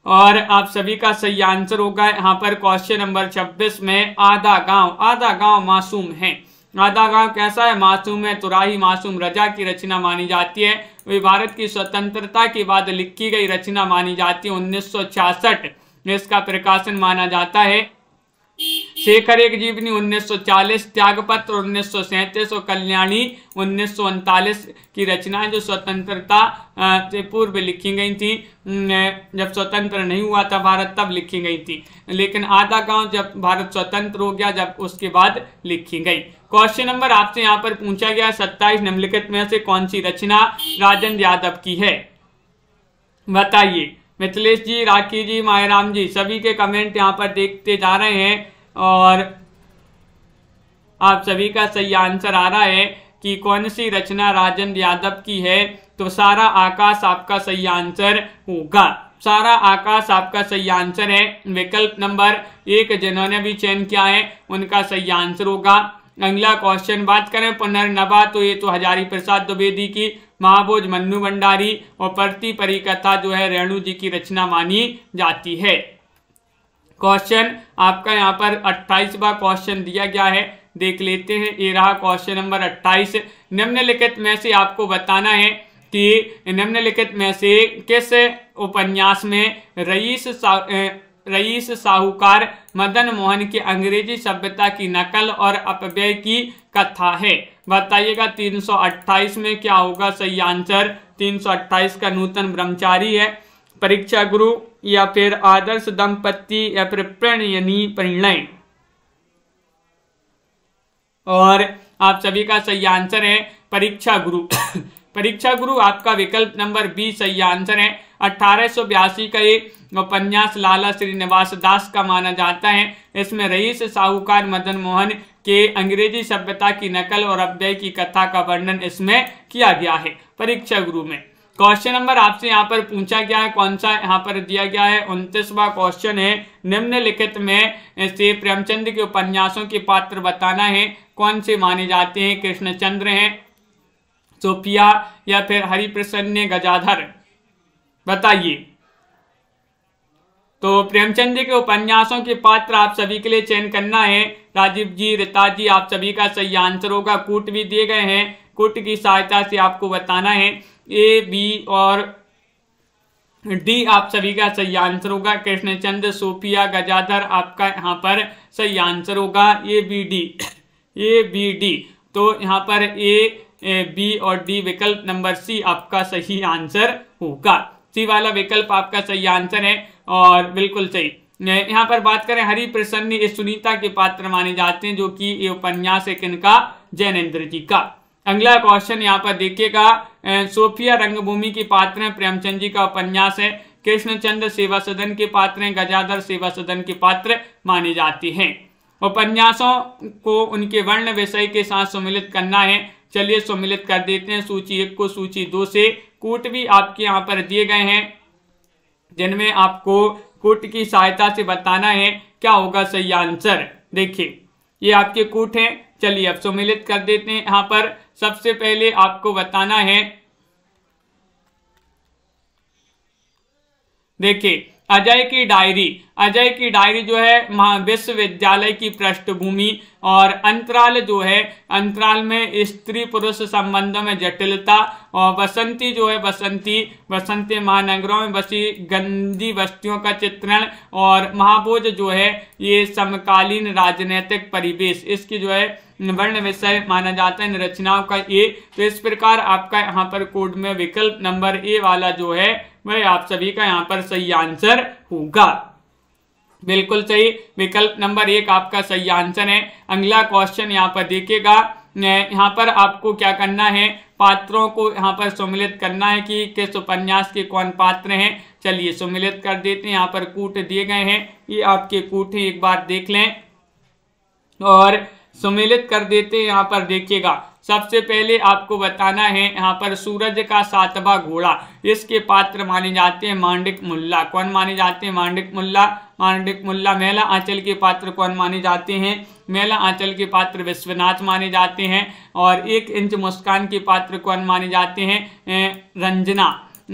और आप सभी का सही आंसर होगा यहाँ पर क्वेश्चन नंबर 26 में आधा गांव। आधा गांव मासूम है। आधा गांव कैसा है? मासूम है। तुराही मासूम रजा की रचना मानी जाती है। वे भारत की स्वतंत्रता के बाद लिखी गई रचना मानी जाती है। 1966 इसका प्रकाशन माना जाता है। शेखर एक जीवनी 1940, त्यागपत्र 1937 और कल्याणी 1939 की रचनाएं जो स्वतंत्रता से पूर्व लिखी गई थी। जब स्वतंत्र नहीं हुआ था भारत तब लिखी गई थी, लेकिन आधा गांव जब भारत स्वतंत्र हो गया जब उसके बाद लिखी गई। क्वेश्चन नंबर आपसे यहाँ पर पूछा गया 27 निम्नलिखित में से कौन सी रचना राजेंद्र यादव की है? बताइए। मिथिलेश जी, राखी जी, मायराम जी, सभी के कमेंट यहाँ पर देखते जा रहे हैं और आप सभी का सही आंसर आ रहा है कि कौन सी रचना राजेंद्र यादव की है। तो सारा आकाश आपका सही आंसर होगा। सारा आकाश आपका सही आंसर है। विकल्प नंबर 1 जिन्होंने भी चयन किया है उनका सही आंसर होगा। अगला क्वेश्चन बात करें पुनर्नवा, तो ये तो हजारी प्रसाद द्विवेदी की, महाभोज मन्नू भंडारी और परती परिकथा जो है रेणु जी की रचना मानी जाती है। क्वेश्चन आपका यहाँ पर 28वां क्वेश्चन दिया गया है, देख लेते हैं। ये रहा क्वेश्चन नंबर 28। निम्नलिखित में से आपको बताना है कि निम्नलिखित में से किस उपन्यास में रईस साहूकार मदन मोहन की अंग्रेजी सभ्यता की नकल और अपव्यय की कथा है? बताइएगा। 328 में क्या होगा सही आंसर? 328 का नूतन ब्रह्मचारी है, परीक्षा गुरु या फिर आदर्श दंपति या फिर प्रणयनी परिणय? और आप सभी का सही आंसर है परीक्षा गुरु। परीक्षा गुरु आपका विकल्प नंबर 20 सही आंसर है। 1882 का ये उपन्यास लाला श्रीनिवास दास का माना जाता है। इसमें रईस साहूकार मदन मोहन के अंग्रेजी सभ्यता की नकल और अपव्यय की कथा का वर्णन इसमें किया गया है परीक्षा गुरु में। क्वेश्चन नंबर आपसे यहाँ पर पूछा गया है, कौन सा यहाँ पर दिया गया है? 29वां क्वेश्चन है। निम्नलिखित में से प्रेमचंद के उपन्यासों के पात्र बताना है, कौन से माने जाते हैं? कृष्णचंद्र हैं, सोफिया या फिर हरिप्रसन्न गजाधर? बताइए। तो प्रेमचंद के उपन्यासों के पात्र आप सभी के लिए चयन करना है। राजीव जी, रीता जी, आप सभी का सही आंसर होगा। कूट भी दिए गए हैं, कूट की सहायता से आपको बताना है। ए, बी और डी आप सभी का सही आंसर होगा। कृष्णचंद्र, सोफिया, गजाधर आपका यहाँ पर सही आंसर होगा। ए, बी, डी, ए, बी, डी। तो यहाँ पर ए, बी और डी विकल्प नंबर सी आपका सही आंसर होगा। सी वाला विकल्प आपका सही आंसर है और बिल्कुल सही। यहाँ पर बात करें हरिप्रसन्न, ये सुनीता के पात्र माने जाते हैं, जो कि ये उपन्यास है किनका? जैनेन्द्र जी का। अगला क्वेश्चन यहाँ पर देखिएगा। सोफिया रंगभूमि के पात्र हैं, प्रेमचंद जी का उपन्यास है। कृष्णचंद्र सेवा सदन के पात्र हैं, गजाधर सेवा सदन के पात्र माने जाते हैं। उपन्यासों को उनके वर्ण विषय के साथ सम्मिलित करना है। चलिए सम्मिलित कर देते हैं सूची 1 को सूची 2 से। कूट भी आपके यहाँ पर दिए गए हैं जिनमें आपको कूट की सहायता से बताना है क्या होगा सही आंसर। देखिए ये आपके कूट हैं। चलिए अब सम्मिलित कर देते हैं। यहाँ पर सबसे पहले आपको बताना है, देखिए अजय की डायरी। अजय की डायरी जो है विश्वविद्यालय की पृष्ठभूमि और अंतराल जो है, अंतराल में स्त्री पुरुष संबंधों में जटिलता, और बसंती जो है बसंती महानगरों में बसी गंदी बस्तियों का चित्रण, और महाभोज जो है ये समकालीन राजनीतिक परिवेश, इसकी जो है वर्ण विषय माना जाता है रचनाओं का ए। तो इस प्रकार आपका यहाँ पर कोड में विकल्प नंबर ए वाला जो है वह आप सभी का यहाँ पर सही आंसर होगा। बिल्कुल सही, विकल्प नंबर 1 आपका सही आंसर है। अगला क्वेश्चन यहाँ पर देखिएगा। यहाँ पर आपको क्या करना है, पात्रों को यहाँ पर सम्मिलित करना है कि किस उपन्यास के कौन पात्र हैं। चलिए सम्मिलित कर देते हैं। यहाँ पर कूट दिए गए हैं, ये आपके कूट हैं, एक बार देख लें और सम्मिलित कर देते हैं। यहाँ पर देखिएगा सबसे पहले आपको बताना है यहाँ पर सूरज का 7वां घोड़ा, इसके पात्र माने जाते हैं मांडिक मुल्ला। कौन माने जाते हैं? मांडिक मुल्ला। मांडिक मुल्ला। मेला आंचल के पात्र कौन माने जाते हैं? मेला आंचल के पात्र विश्वनाथ माने जाते हैं। और 1 इंच मुस्कान के पात्र कौन माने जाते हैं? रंजना।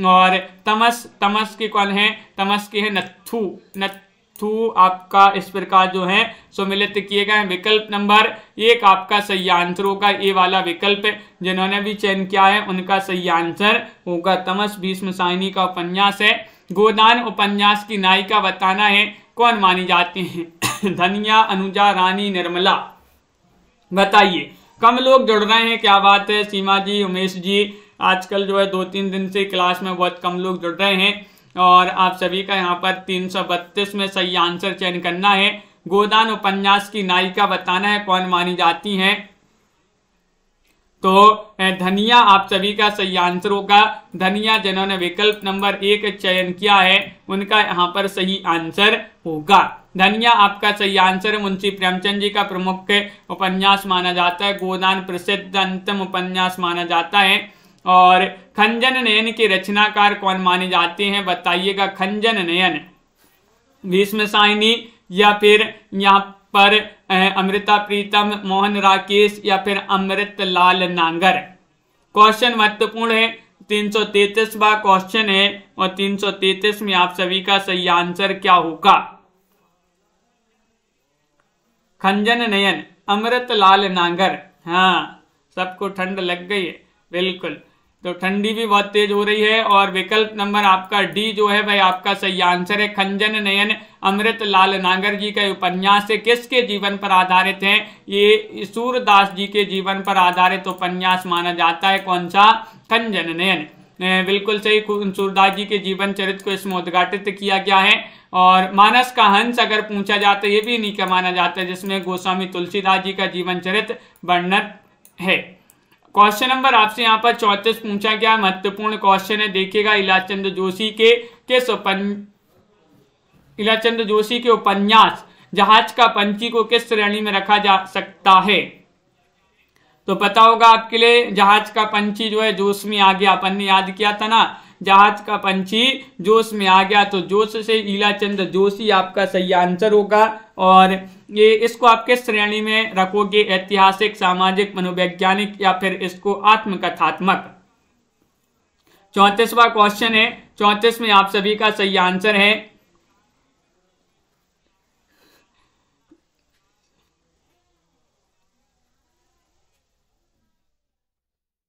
और तमस के कौन है? तमस के है नत्थू आपका इस प्रकार जो है सम्मिलित किए गए। विकल्प नंबर 1 आपका सही आंसर होगा, ये वाला विकल्प जिन्होंने भी चयन किया है उनका सही आंसर होगा। तमस भीष्म साहिनी का उपन्यास है। गोदान उपन्यास की नायिका बताना है कौन मानी जाती हैं? धनिया, अनुजा, रानी, निर्मला। बताइए। कम लोग जुड़ रहे हैं, क्या बात है सीमा जी, उमेश जी। आजकल जो है 2-3 दिन से क्लास में बहुत कम लोग जुड़ रहे हैं और आप सभी का यहाँ पर 332 में सही आंसर चयन करना है। गोदान उपन्यास की नायिका बताना है कौन मानी जाती हैं? तो धनिया आप सभी का सही आंसर होगा। धनिया जिन्होंने विकल्प नंबर 1 चयन किया है उनका यहाँ पर सही आंसर होगा। धनिया आपका सही आंसर है। मुंशी प्रेमचंद जी का प्रमुख उपन्यास माना जाता है। गोदान प्रसिद्ध अंतिम उपन्यास माना जाता है। और खंजन नयन के रचनाकार कौन माने जाते हैं? बताइएगा। खंजन नयन भीष्म साहिनी या फिर यहाँ पर अमृता प्रीतम, मोहन राकेश या फिर अमृतलाल नांगर। क्वेश्चन महत्वपूर्ण है, 333वां क्वेश्चन है और 333 में आप सभी का सही आंसर क्या होगा? खंजन नयन, अमृतलाल नांगर। हाँ, सबको ठंड लग गई है। बिल्कुल, तो ठंडी भी बहुत तेज हो रही है। और विकल्प नंबर आपका डी जो है भाई आपका सही आंसर है। खंजन नयन अमृतलाल नागर जी का उपन्यास है। किसके जीवन पर आधारित है? ये सूरदास जी के जीवन पर आधारित उपन्यास माना जाता है। कौन सा? खंजन नयन। बिल्कुल सही, सूरदास जी के जीवन चरित्र को इसमें उद्घाटित किया गया है। और मानस का हंस अगर पूछा जाता है, ये भी नहीं क्या माना जाता है, जिसमें गोस्वामी तुलसीदास जी का जीवन चरित्र वर्णन है। क्वेश्चन नंबर आपसे यहाँ पर 34 पूछा गया, महत्वपूर्ण क्वेश्चन है। देखिएगा, इलाचंद जोशी के उपन्यास जहाज का पंछी को किस श्रेणी में रखा जा सकता है? तो पता होगा आपके लिए, जहाज का पंछी जो है जोश में आ गया, अपन ने याद किया था ना, जहाज का पंछी जोश में आ गया, तो जोश से इलाचंद जोशी आपका सही आंसर होगा। और ये इसको आप किस श्रेणी में रखोगे? ऐतिहासिक, सामाजिक, मनोवैज्ञानिक या फिर इसको आत्मकथात्मक? 34वां क्वेश्चन है। 34 में आप सभी का सही आंसर है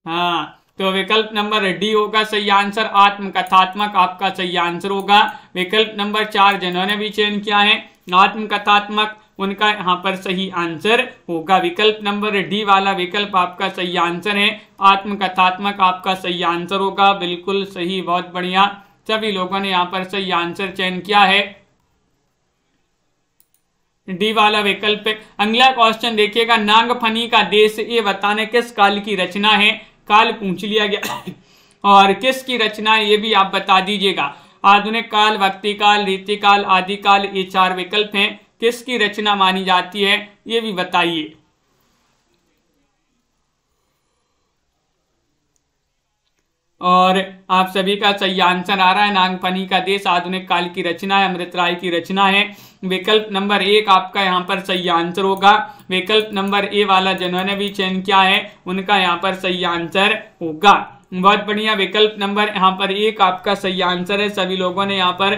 हाँ, तो विकल्प नंबर डी होगा सही आंसर। आत्मकथात्मक आपका सही आंसर होगा। विकल्प नंबर 4 जिन्होंने भी चयन किया है आत्मकथात्मक, उनका यहाँ पर सही आंसर होगा। विकल्प नंबर डी वाला विकल्प आपका सही आंसर है। आत्मकथात्मक आपका सही आंसर होगा। बिल्कुल सही, बहुत बढ़िया, सभी लोगों ने यहाँ पर सही आंसर चयन किया है, डी वाला विकल्प। अगला क्वेश्चन देखिएगा, नागफनी का देश ये बताने किस काल की रचना है? काल पूछ लिया गया और किसकी रचना है ये भी आप बता दीजिएगा। आधुनिक काल, भक्ति काल, रीतिकाल, आदिकाल, ये 4 विकल्प हैं। किसकी रचना मानी जाती है, ये भी बताइए। और आप सभी का सही आंसर आ रहा है, नागफनी का देश आधुनिक काल की रचना है, अमृत राय की रचना है। विकल्प नंबर 1 आपका यहाँ पर सही आंसर होगा। विकल्प नंबर ए वाला जिन्होंने भी चयन किया है उनका यहाँ पर सही आंसर होगा। बहुत बढ़िया, विकल्प नंबर यहाँ पर 1 आपका सही आंसर है। सभी लोगों ने यहाँ पर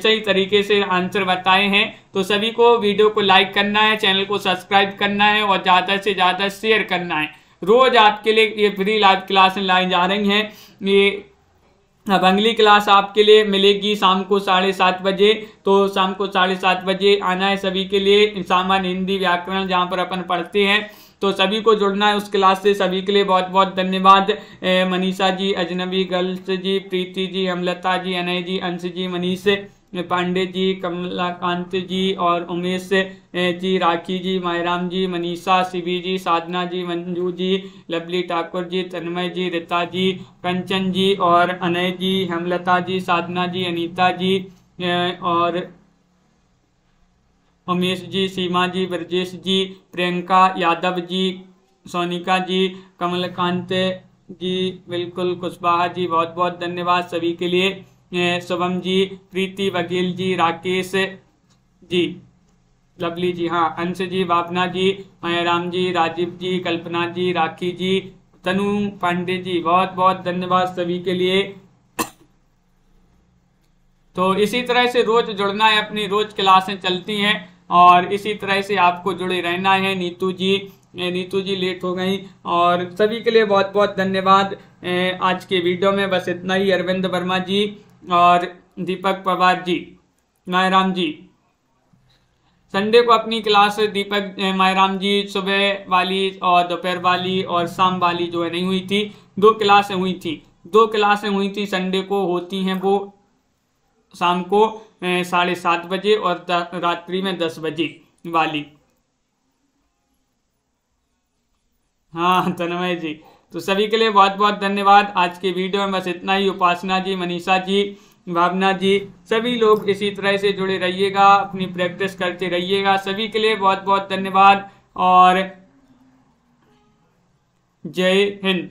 सही तरीके से आंसर बताए हैं। तो सभी को वीडियो को लाइक करना है, चैनल को सब्सक्राइब करना है और ज़्यादा से ज़्यादा शेयर करना है। रोज आपके लिए ये फ्री लाइव क्लासें लाई जा रही हैं। ये अब अगली क्लास आपके लिए मिलेगी शाम को 7:30 बजे। तो शाम को 7:30 बजे आना है सभी के लिए। सामान्य हिंदी व्याकरण जहाँ पर अपन पढ़ते हैं, तो सभी को जुड़ना है उस क्लास से। सभी के लिए बहुत बहुत धन्यवाद। मनीषा जी, अजनबी गर्ल्स जी, प्रीति जी, हेमलता जी, अनय जी, अंश जी, मनीष पांडे जी, कमलाकांत जी और उमेश जी, राखी जी, मायराम जी, मनीषा, शिवी जी, साधना जी, मंजू जी, लवली ठाकुर जी, तन्मय जी, रीता जी, कंचन जी और अनय जी, हेमलता जी, साधना जी, अनीता जी और उमेश जी, सीमा जी, ब्रजेश जी, प्रियंका यादव जी, सोनिका जी, कमलकांत जी, बिल्कुल कुशवाहा जी, बहुत बहुत धन्यवाद सभी के लिए। शुभम जी, प्रीति वकील जी, राकेश जी, लवली जी, हाँ, अंश जी, भावना जी, मायाराम जी, राजीव जी, कल्पना जी, राखी जी, तनु पांडे जी, बहुत बहुत धन्यवाद सभी के लिए। तो इसी तरह से रोज जुड़ना है, अपनी रोज क्लासें चलती हैं और इसी तरह से आपको जुड़े रहना है। नीतू जी लेट हो गई और सभी के लिए बहुत बहुत धन्यवाद। आज के वीडियो में बस इतना ही। अरविंद वर्मा जी और दीपक पवार जी, मायराम जी, संडे को अपनी क्लास दीपक मायराम जी सुबह वाली और दोपहर वाली और शाम वाली जो है नहीं हुई थी। 2 क्लासें हुई थी संडे को, होती हैं वो शाम को 7:30 बजे और रात्रि में 10 बजे वाली। हाँ तन्मय जी, तो सभी के लिए बहुत बहुत धन्यवाद। आज के वीडियो में बस इतना ही। उपासना जी, मनीषा जी, भावना जी, सभी लोग इसी तरह से जुड़े रहिएगा, अपनी प्रैक्टिस करते रहिएगा। सभी के लिए बहुत बहुत धन्यवाद और जय हिंद।